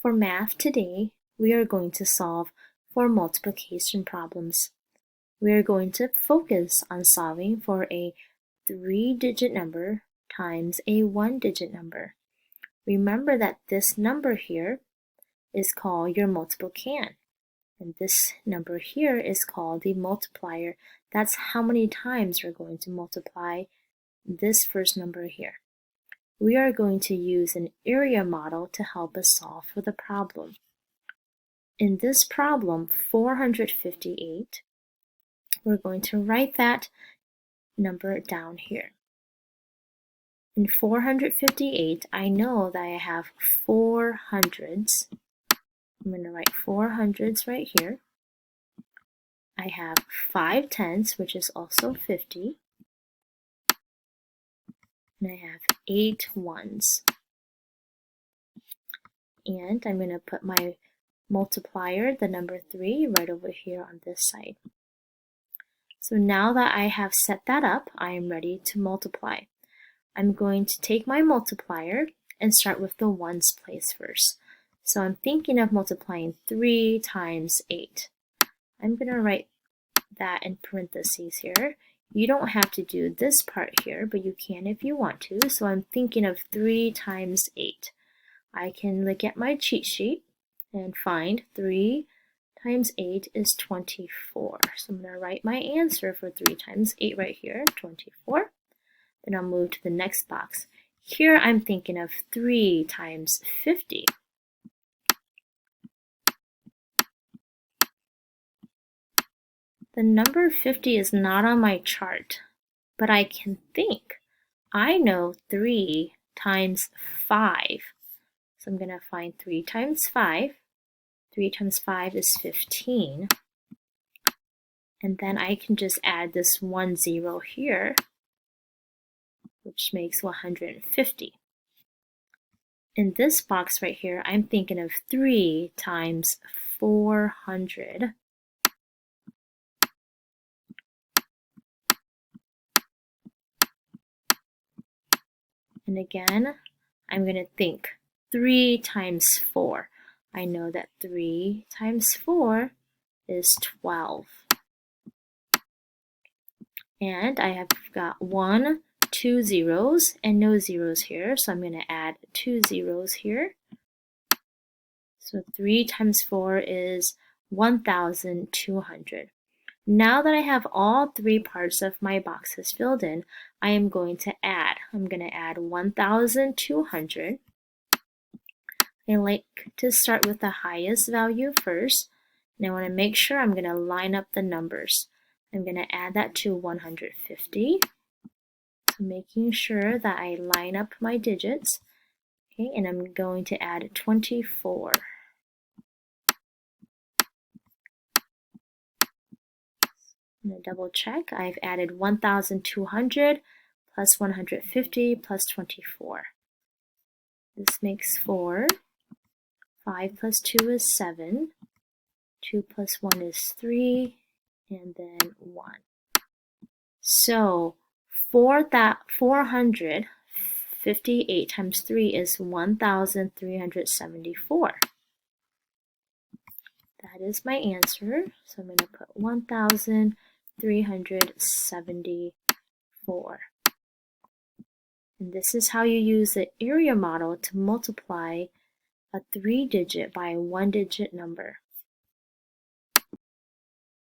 For math today, we are going to solve 4 multiplication problems. We are going to focus on solving for a 3-digit number times a 1-digit number. Remember that this number here is called your multiplicand, and this number here is called the multiplier. That's how many times we're going to multiply this first number here. We are going to use an area model to help us solve for the problem. In this problem, 458, we're going to write that number down here. In 458, I know that I have 4 hundreds. I'm going to write 4 hundreds right here. I have 5 tenths, which is also 50. And I have 8 ones. And I'm going to put my multiplier, the number 3, right over here on this side. So now that I have set that up, I am ready to multiply. I'm going to take my multiplier and start with the ones place first. So I'm thinking of multiplying 3 times 8. I'm going to write that in parentheses here. You don't have to do this part here, but you can if you want to. So I'm thinking of 3 times 8. I can look at my cheat sheet and find 3 times 8 is 24. So I'm going to write my answer for 3 times 8 right here, 24. Then I'll move to the next box. Here I'm thinking of 3 times 50. The number 50 is not on my chart, but I can think. I know 3 times 5. So I'm going to find 3 times 5. 3 times 5 is 15. And then I can just add this 1 0 here, which makes 150. In this box right here, I'm thinking of 3 times 400. And again, I'm going to think 3 times 4. I know that 3 times 4 is 12. And I have got 1, 2 zeros, and no zeros here, so I'm going to add 2 zeros here. So 3 times 4 is 1,200. Now that I have all 3 parts of my boxes filled in, I am going to add. I'm going to add 1,200. I like to start with the highest value first, and I want to make sure I'm going to line up the numbers. I'm going to add that to 150. So making sure that I line up my digits. Okay, and I'm going to add 24. I'm going to double check. I've added 1,200 plus 150 plus 24. This makes 4. 5 plus 2 is 7. 2 plus 1 is 3. And then 1. So 458 times 3 is 1,374. That is my answer. So I'm going to put 1,374. And this is how you use the area model to multiply a 3-digit by a 1-digit number.